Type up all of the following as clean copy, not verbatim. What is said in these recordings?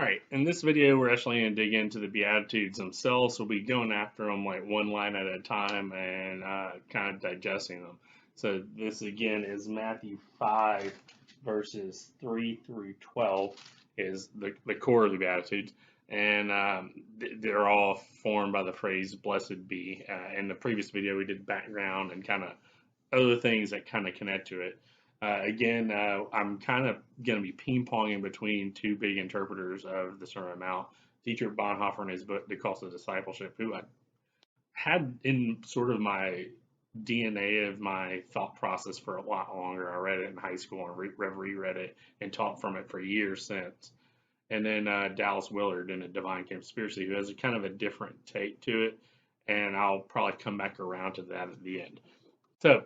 All right, in this video, we're actually going to dig into the Beatitudes themselves. We'll be going after them like one line at a time and kind of digesting them. So this again is Matthew 5, verses 3 through 12 is the core of the Beatitudes. And they're all formed by the phrase blessed be. In the previous video, we did background and kind of other things that kind of connect to it. I'm kind of going to be ping-ponging between two big interpreters of the Sermon on the Mount, Dietrich Bonhoeffer in his book, The Cost of Discipleship, who I had in sort of my DNA of my thought process for a lot longer. I read it in high school and reread it and taught from it for years since. And then Dallas Willard in A Divine Conspiracy, who has a kind of a different take to it. And I'll probably come back around to that at the end. So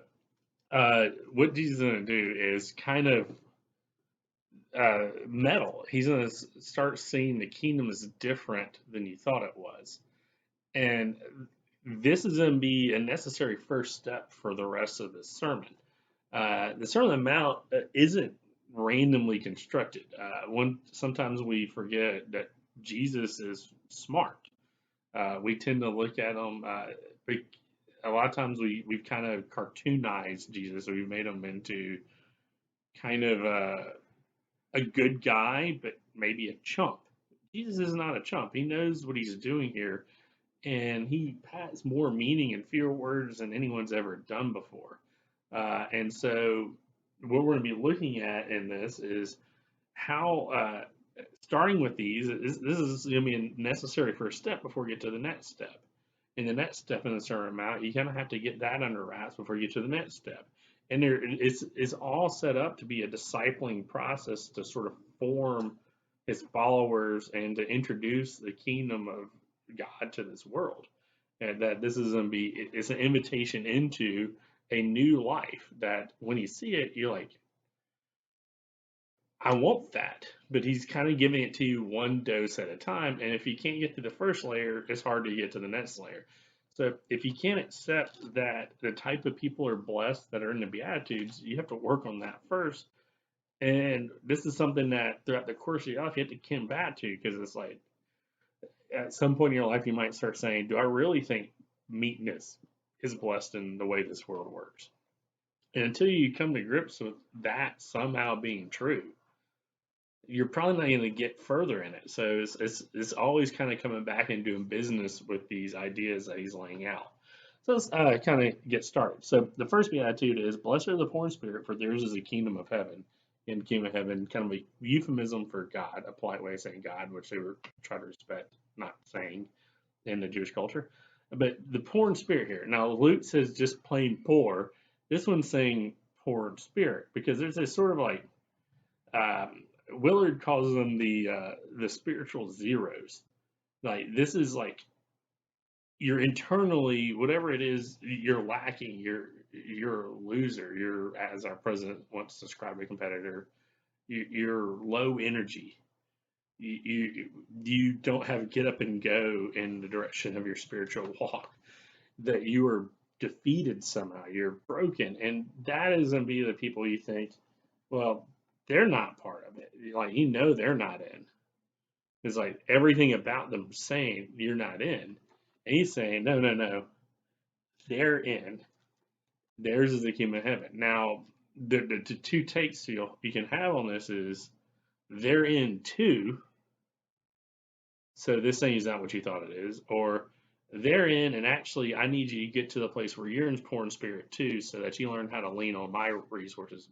what Jesus is going to do is kind of meddle. He's going to start seeing the kingdom as different than you thought it was. And this is going to be a necessary first step for the rest of the sermon. The Sermon on the Mount isn't randomly constructed. Sometimes we forget that Jesus is smart. We tend to look at him. A lot of times we've kind of cartoonized Jesus. We've made him into kind of a good guy, but maybe a chump. Jesus is not a chump. He knows what he's doing here, and he has more meaning and fewer words than anyone's ever done before. And so what we're going to be looking at in this is how, starting with this is going to be a necessary first step before we get to the next step. In the next step in the Sermon on the Mount, you kind of have to get that under wraps before you get to the next step. And it's all set up to be a discipling process to sort of form his followers and to introduce the kingdom of God to this world. And that this is going to be, it's an invitation into a new life that when you see it, you're like, I want that. But he's kind of giving it to you one dose at a time. And if you can't get to the first layer, it's hard to get to the next layer. So if you can't accept that the type of people are blessed that are in the Beatitudes, you have to work on that first. And this is something that throughout the course of your life, you have to come back to, because it's like at some point in your life, you might start saying, do I really think meekness is blessed in the way this world works? And until you come to grips with that somehow being true, you're probably not going to get further in it. So it's always kind of coming back and doing business with these ideas that he's laying out. So let's kind of get started. So the first beatitude is, "Blessed are the poor in spirit, for theirs is the kingdom of heaven." And kingdom of heaven, kind of a euphemism for God, a polite way of saying God, which they were trying to respect, not saying in the Jewish culture. But the poor in spirit here. Now Luke says just plain poor. This one's saying poor in spirit because there's this sort of like Willard calls them the spiritual zeros. Like this is like you're internally, whatever it is you're lacking, you're a loser. You're, as our president once described a competitor, you're low energy. You don't have get up and go in the direction of your spiritual walk. That you are defeated somehow. You're broken, and that is going to be the people you think, well, they're not part of it. Like they're not in. It's like everything about them saying you're not in. And he's saying, no, no, no, they're in. Theirs is the kingdom of heaven. Now, the two takes you can have on this is they're in too. So this thing is not what you thought it is, or they're in, and actually, I need you to get to the place where you're in poor in spirit too, so that you learn how to lean on my resources,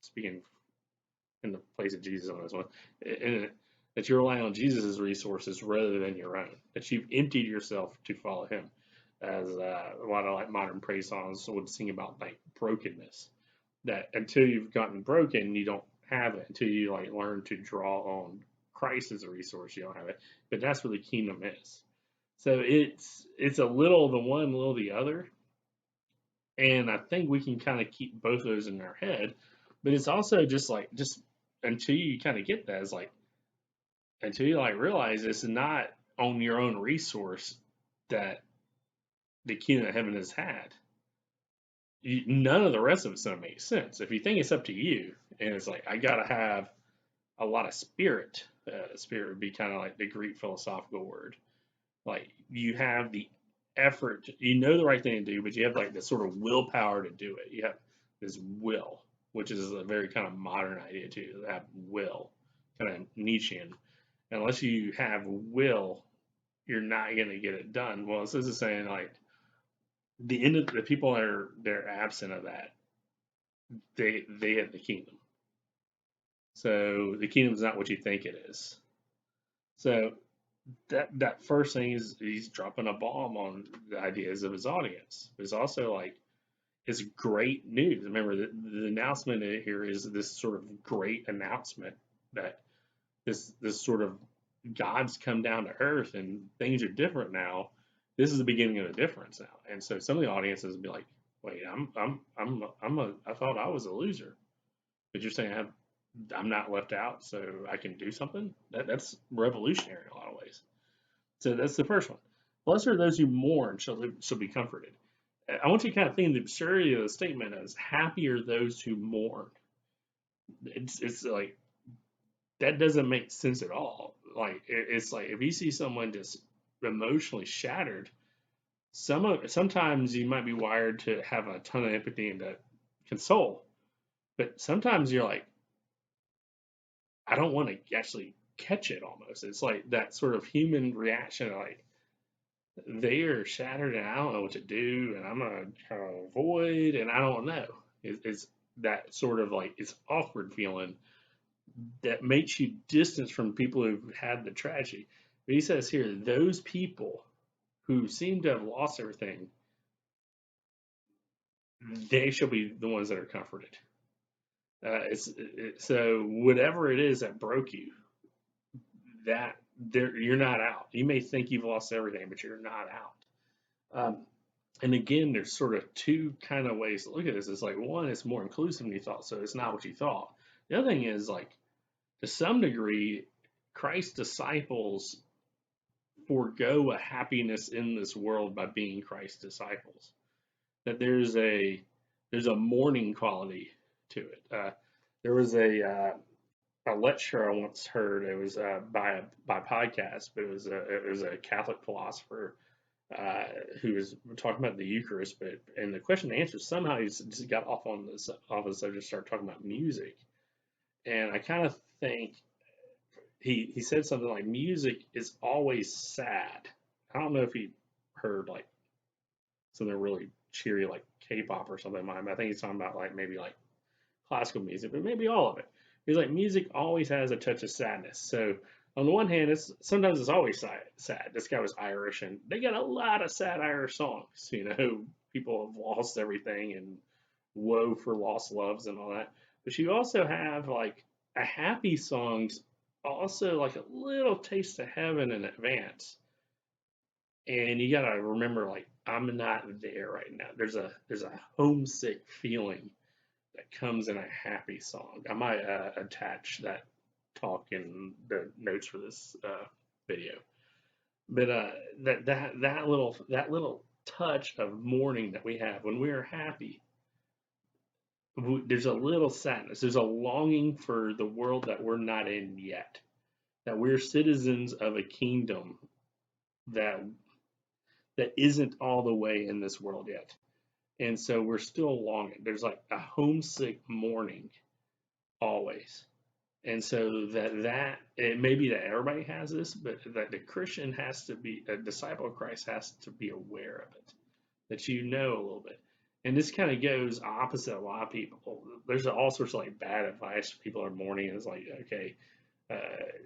speaking in the place of Jesus on this one, and that you're relying on Jesus' resources rather than your own, that you've emptied yourself to follow him, as a lot of like modern praise songs would sing about like brokenness, that until you've gotten broken, you don't have it, until you like learn to draw on Christ as a resource, you don't have it, but that's where the kingdom is. So it's a little the one, a little the other, and I think we can kind of keep both of those in our head, but it's also just until you kind of get that, it's like until you like realize it's not on your own resource that the kingdom of heaven has had. None of the rest of it's gonna make sense. If you think it's up to you, and it's like I gotta have a lot of spirit spirit would be kind of like the Greek philosophical word. Like you have the effort, you know the right thing to do, but you have like this sort of willpower to do it. You have this will, which is a very kind of modern idea too. That will, kind of Nietzschean. Unless you have will, you're not going to get it done. Well, this is saying like the end of the people that are they're absent of that, they have the kingdom. So the kingdom is not what you think it is. So that first thing is he's dropping a bomb on the ideas of his audience. It's also like it's great news. Remember, the announcement here is this sort of great announcement that this sort of God's come down to earth and things are different now. This is the beginning of the difference now. And so some of the audiences will be like, "Wait, I thought I was a loser, but you're saying I'm not left out, so I can do something." That's revolutionary in a lot of ways. So that's the first one. Blessed are those who mourn, shall be comforted. I want you to kind of think of the absurdity of the statement as happy are those who mourn. It's like that doesn't make sense at all. Like it's like if you see someone just emotionally shattered, sometimes you might be wired to have a ton of empathy and to console, but sometimes you're like, I don't want to actually catch it. Almost, it's like that sort of human reaction, like they are shattered and I don't know what to do and I'm gonna try to avoid and I don't know. It's that sort of like it's awkward feeling that makes you distance from people who've had the tragedy. But he says here, those people who seem to have lost everything, they shall be the ones that are comforted. So whatever it is that broke you, that you're not out. You may think you've lost everything, but you're not out. And again, there's sort of two kind of ways to look at this. It's like one, it's more inclusive than you thought, so it's not what you thought. The other thing is like to some degree, Christ's disciples forego a happiness in this world by being Christ's disciples. That there's a mourning quality to it. There was a lecture I once heard. It was by podcast, but it was a Catholic philosopher who was talking about the Eucharist. But and the question and answer somehow he just got off the subject, started talking about music, and I kind of think he said something like music is always sad. I don't know if he heard like something really cheery like K-pop or something. I think he's talking about like maybe like classical music, but maybe all of it. He's like music always has a touch of sadness. So on the one hand, sometimes it's always sad. This guy was Irish, and they got a lot of sad Irish songs. You know, people have lost everything and woe for lost loves and all that. But you also have like a happy songs, also like a little taste of heaven in advance. And you gotta remember, like I'm not there right now. There's a homesick feeling that comes in a happy song. I might attach that talk in the notes for this video. But that little touch of mourning that we have when we are happy, there's a little sadness. There's a longing for the world that we're not in yet. That we're citizens of a kingdom that isn't all the way in this world yet. And so we're still longing. There's like a homesick mourning always. And so that it may be that everybody has this, but that the Christian has to be a disciple of Christ has to be aware of it, that you know a little bit. And this kind of goes opposite a lot of people. There's all sorts of like bad advice. People are mourning. And it's like, okay,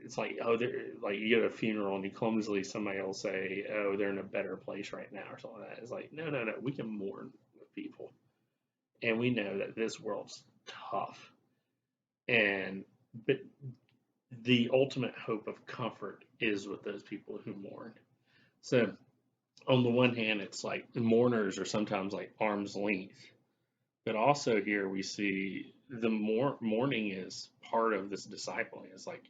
it's like, oh, like you go to a funeral and you clumsily somebody will say, oh, they're in a better place right now or something like that. It's like, no, no, no. We can mourn with people, and we know that this world's tough, and but the ultimate hope of comfort is with those people who mourn. So on the one hand, it's like mourners are sometimes like arm's length, but also here we see the mourning is part of this discipling. It's like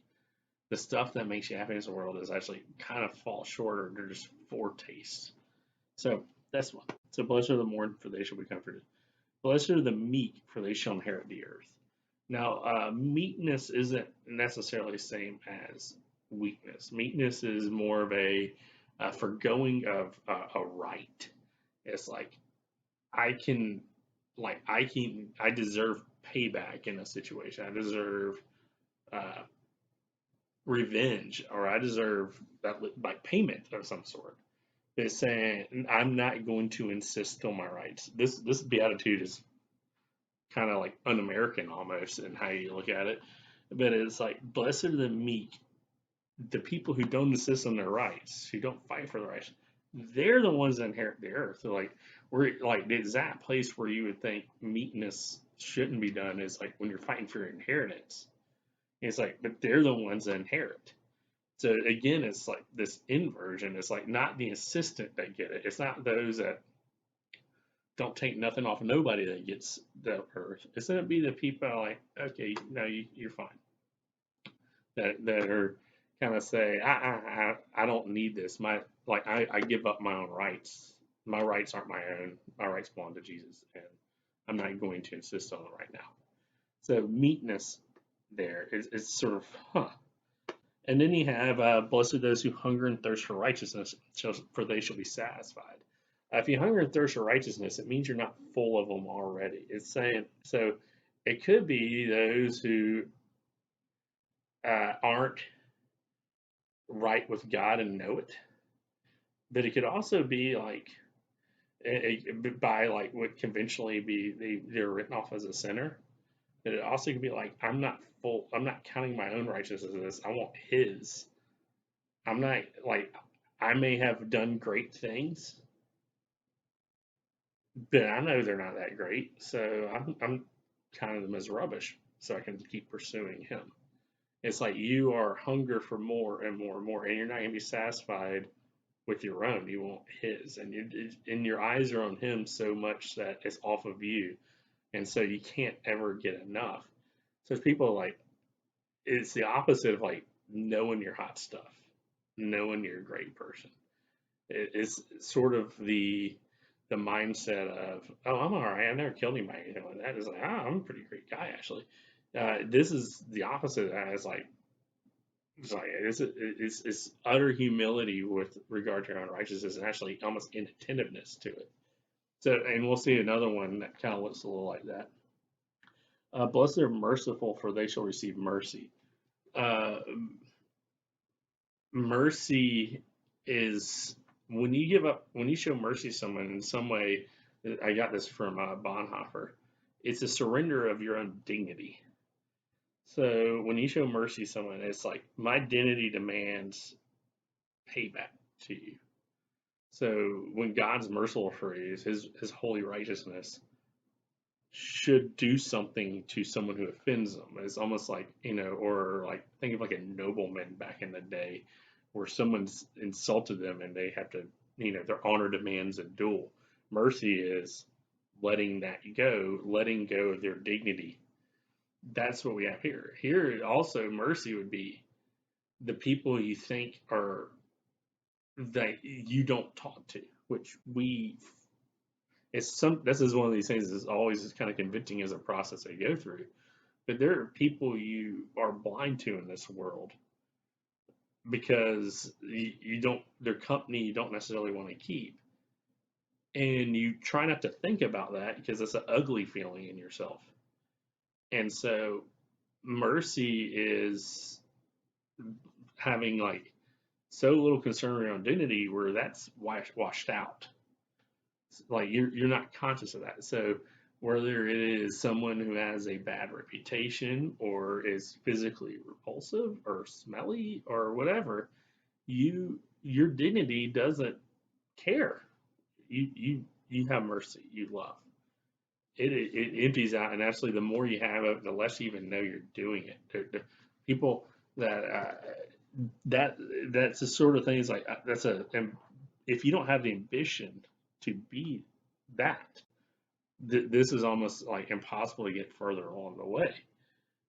the stuff that makes you happy in this world is actually kind of fall short or they're just foretastes. So that's one. So blessed are the mourn, for they shall be comforted. Blessed are the meek, for they shall inherit the earth. Now, meekness isn't necessarily the same as weakness. Meekness is more of a forgoing of a right. It's like I can, I deserve payback in a situation. I deserve uh, revenge, or I deserve that like payment of some sort. It's saying I'm not going to insist on my rights. This beatitude is kind of like un-American almost in how you look at it. But it's like, blessed are the meek, the people who don't insist on their rights, who don't fight for their rights. They're the ones that inherit the earth. So like, we're like the exact place where you would think meekness shouldn't be done is like when you're fighting for your inheritance. It's like, but they're the ones that inherit. So again, it's like this inversion. It's like not the assistant that get it. It's not those that don't take nothing off nobody that gets the earth. It's gonna be the people like, okay, no, you're fine. That are kind of say, I don't need this. I give up my own rights. My rights aren't my own. My rights belong to Jesus, and I'm not going to insist on it right now. So meekness there is sort of, huh. And then you have, blessed are those who hunger and thirst for righteousness, for they shall be satisfied. If you hunger and thirst for righteousness, it means you're not full of them already. It's saying, so it could be those who aren't right with God and know it, but it could also be like, by like what conventionally be they're written off as a sinner. But it also could be like, I'm not full. I'm not counting my own righteousness. I want His. I'm not like, I may have done great things, but I know they're not that great. So I'm counting them as rubbish so I can keep pursuing Him. It's like you are hunger for more and more and more, and you're not going to be satisfied with your own. You want His, and your eyes are on Him so much that it's off of you, and so you can't ever get enough. So people like, it's the opposite of like knowing your hot stuff, knowing you're a great person. It's sort of the mindset of, oh, I'm all right. I never killed anybody. You know, and that is like, oh, I'm a pretty great guy actually. This is the opposite of that. It's utter humility with regard to your own righteousness and actually almost inattentiveness to it. So, and we'll see another one that kind of looks a little like that. Blessed are merciful, for they shall receive mercy. Uh, Mercy is when you show mercy to someone in some way. I got this from Bonhoeffer. It's a surrender of your own dignity. So when you show mercy to someone, it's like my dignity demands payback to you. So when God's merciful for you, His holy righteousness should do something to someone who offends them. It's almost like, or like think of like a nobleman back in the day where someone's insulted them and they have to, their honor demands a duel. Mercy is letting that go, letting go of their dignity. That's what we have here. Here also, mercy would be the people you think are that you don't talk to, which this is one of these things that's always kind of convicting as a process they go through. But there are people you are blind to in this world because you don't, their company you don't necessarily want to keep. And you try not to think about that because it's an ugly feeling in yourself. And so mercy is having like so little concern around dignity where that's washed out. Like you're not conscious of that. So whether it is someone who has a bad reputation or is physically repulsive or smelly or whatever, your dignity doesn't care. You have mercy, you love. It empties out, and actually, the more you have it, the less you even know you're doing it. The people that that's the sort of thing. Is like and if you don't have the ambition to be that, this is almost like impossible to get further along the way.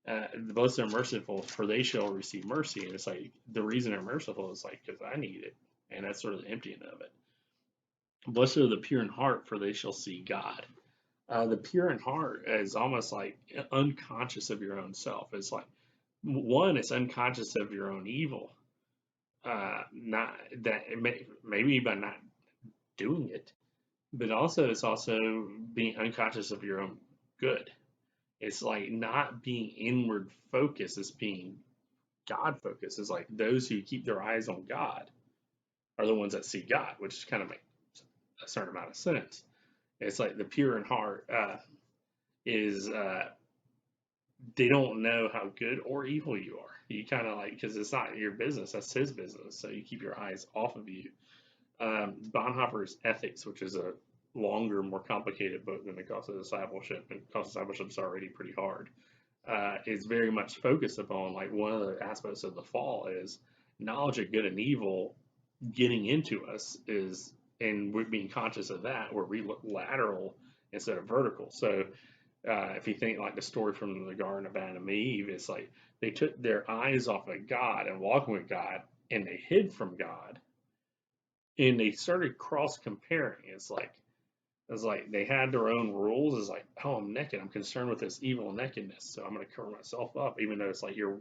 The blessed are merciful, for they shall receive mercy. And it's like the reason they're merciful is like because I need it, and that's sort of the emptying of it. Blessed are the pure in heart, for they shall see God. The pure in heart is almost like unconscious of your own self. It's like one, it's unconscious of your own evil. Not that maybe by not doing it, but also it's also being unconscious of your own good. It's like not being inward focused, it's being God focused. It's like those who keep their eyes on God are the ones that see God, which kind of makes a certain amount of sense. It's like the pure in heart is they don't know how good or evil you are. You kind of like, because it's not your business, that's his business. So you keep your eyes off of you. Bonhoeffer's Ethics, which is a longer, more complicated book than the Cost of Discipleship, and Cost of Discipleship is already pretty hard, is very much focused upon like one of the aspects of the fall is knowledge of good and evil getting into us is, and we're being conscious of that, where we look lateral instead of vertical. So if you think like the story from the Garden of Adam and Eve, it's like they took their eyes off of God and walking with God, and they hid from God, and they started cross comparing. It's like they had their own rules. It's like, oh, I'm naked. I'm concerned with this evil nakedness, so I'm going to cover myself up, even though it's like your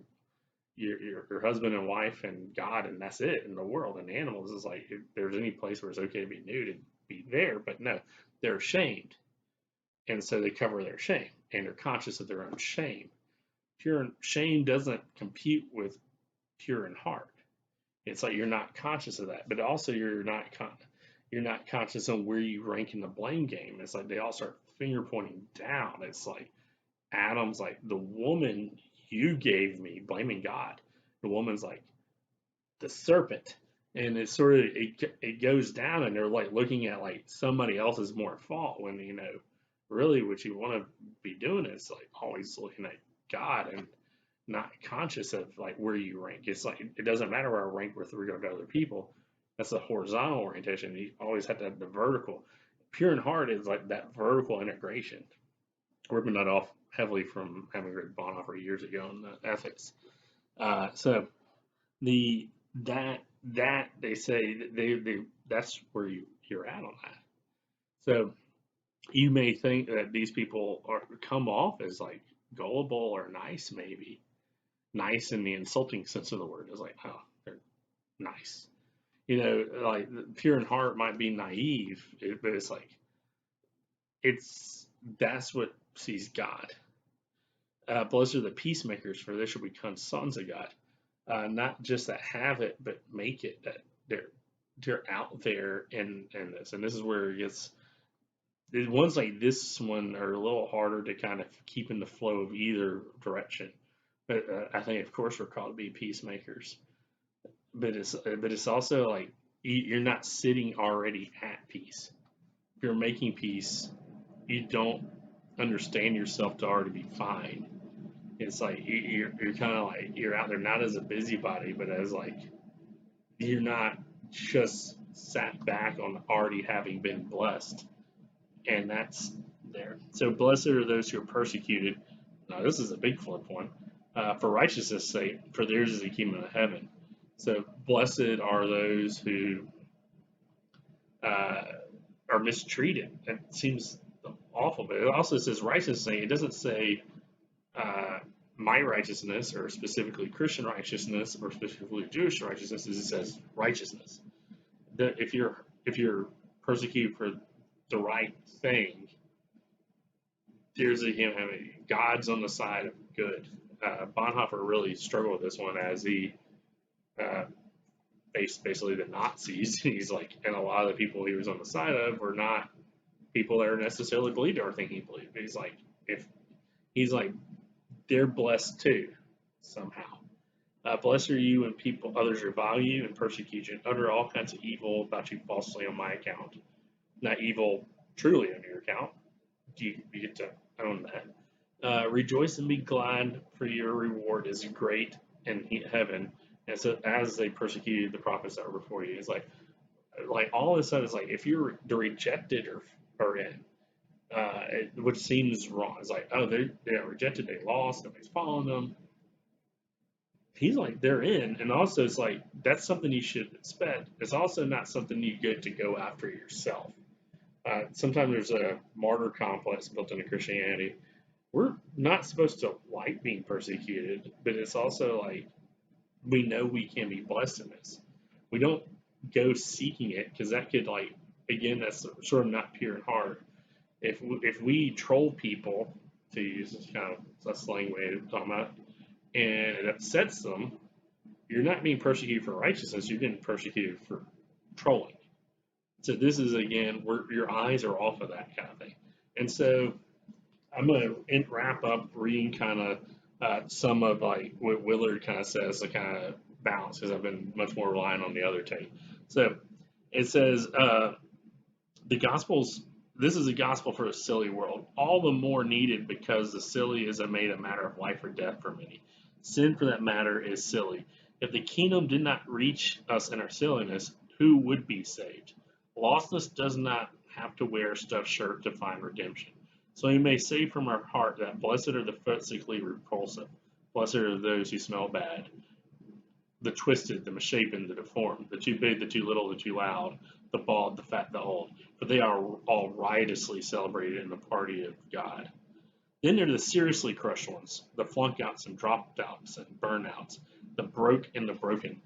husband and wife and God, and that's it in the world. And animals is like, if there's any place where it's okay to be nude, and be there, but no, they're ashamed, and so they cover their shame, and they're conscious of their own shame. Pure shame doesn't compute with pure in heart. It's like you're not conscious of that, but also you're not conscious on where you rank in the blame game. It's like they all start finger pointing down. It's like Adam's like the woman you gave me, blaming God. The woman's like the serpent, and it's sort of it goes down, and they're like looking at like somebody else is more at fault when really what you want to be doing is like always looking at God and not conscious of like where you rank. It's like it doesn't matter where I rank with regard to other people. That's the horizontal orientation. You always have to have the vertical. Pure in heart is like that vertical integration. Ripping that off heavily from having read Bonhoeffer years ago in the ethics. So the that they say they that's where you're at on that. So you may think that these people are come off as like gullible or nice, maybe nice in the insulting sense of the word. Is like, oh, they're nice. Like pure in heart might be naive, but it's like it's that's what sees God. Blessed are the peacemakers, for they shall become sons of God. Not just that have it, but make it. That they're out there in this, and this is where it gets. The ones like this one are a little harder to kind of keep in the flow of either direction. But I think, of course, we're called to be peacemakers. But it's also like you're not sitting already at peace. If you're making peace, you don't understand yourself to already be fine. It's like you're kind of like you're out there not as a busybody, but as like you're not just sat back on already having been blessed, and that's there. So blessed are those who are persecuted. Now this is a big flip one. For righteousness' sake, for theirs is the kingdom of heaven. So blessed are those who uh, are mistreated. It seems awful, but it also says righteousness. It doesn't say uh, my righteousness or specifically Christian righteousness or specifically Jewish righteousness. It says righteousness. If you're persecuted for the right thing, there's God's on the side of good. Bonhoeffer really struggled with this one as he uh, faced basically the Nazis. He's like, and a lot of the people he was on the side of were not people that are necessarily believed everything he believed. If he's like, they're blessed too, somehow. Blessed are you when people others revile you and persecute you and utter all kinds of evil about you falsely on my account. Not evil truly on your account. You get to own that. Rejoice and be glad, for your reward is great in heaven. And so, as they persecuted the prophets that were before you, it's like all of a sudden, it's like if you're the rejected or in, which seems wrong. It's like, oh, they got rejected, they lost, nobody's following them. He's like, they're in, and also it's like that's something you should expect. It's also not something you get to go after yourself. Sometimes there's a martyr complex built into Christianity. We're not supposed to like being persecuted, but it's also like we know we can be blessed in this. We don't go seeking it because that could like again that's sort of not pure in heart. If we troll people, to use this kind of a slang way of talking about, and it upsets them, you're not being persecuted for righteousness. You're being persecuted for trolling. So this is again where your eyes are off of that kind of thing. And so I'm gonna wrap up reading kind of some of like what Willard kind of says the kind of balance because I've been much more relying on the other take. So it says the Gospels. This is a gospel for a silly world, all the more needed because the silly is made a matter of life or death for many. Sin, for that matter, is silly. If the kingdom did not reach us in our silliness, who would be saved? Lostness does not have to wear a stuffed shirt to find redemption. So we may say from our heart that blessed are the physically repulsive, blessed are those who smell bad, the twisted, the misshapen, the deformed, the too big, the too little, the too loud, the bald, the fat, the old, for they are all riotously celebrated in the party of God. Then there are the seriously crushed ones, the flunkouts and dropouts and burnouts, the broke and the broken,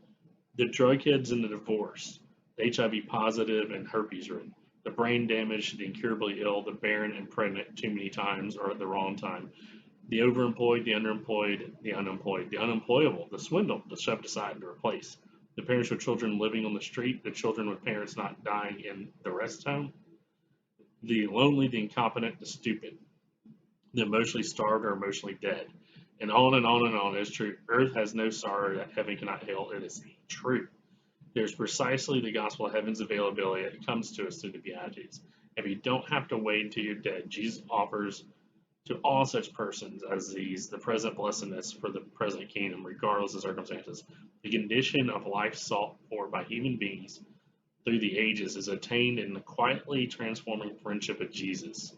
the drug heads and the divorced, the HIV positive and herpes ridden, the brain damaged, the incurably ill, the barren and pregnant too many times or at the wrong time, the overemployed, the underemployed, the unemployed, the unemployable, the swindled, the shoved aside and replaced, the parents with children living on the street, the children with parents not dying in the rest home, the lonely, the incompetent, the stupid, the emotionally starved or emotionally dead. And on and on and on. It's true. Earth has no sorrow that heaven cannot heal. It is true. There's precisely the gospel of heaven's availability that comes to us through the Beatitudes. If you don't have to wait until you're dead, Jesus offers to all such persons as these the present blessedness for the present kingdom, regardless of circumstances. The condition of life sought for by human beings through the ages is attained in the quietly transforming friendship of Jesus.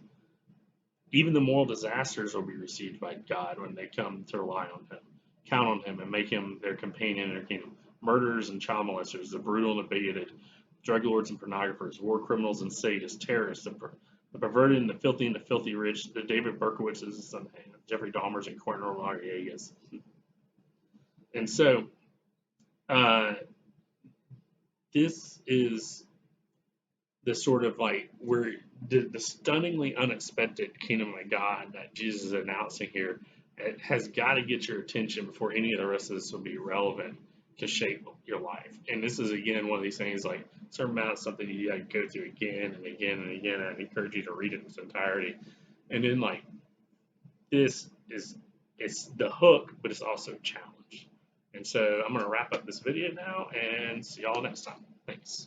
Even the moral disasters will be received by God when they come to rely on Him, count on Him, and make Him their companion in their kingdom. Murderers and child molesters, the brutal and the bigoted, drug lords and pornographers, war criminals and sadists, terrorists, the perverted and the filthy rich, the David Berkowitzes and Jeffrey Dahmers and Quentin Rodriguez. And so, this is the sort of like where the stunningly unexpected kingdom of God that Jesus is announcing here, it has got to get your attention before any of the rest of this will be relevant to shape your life. And this is again one of these things like Sermon Mount is something you got to go through again and again and again. And I encourage you to read it in its entirety. And then like this is it's the hook, but it's also a challenge. And so I'm going to wrap up this video now and see y'all next time. Thanks.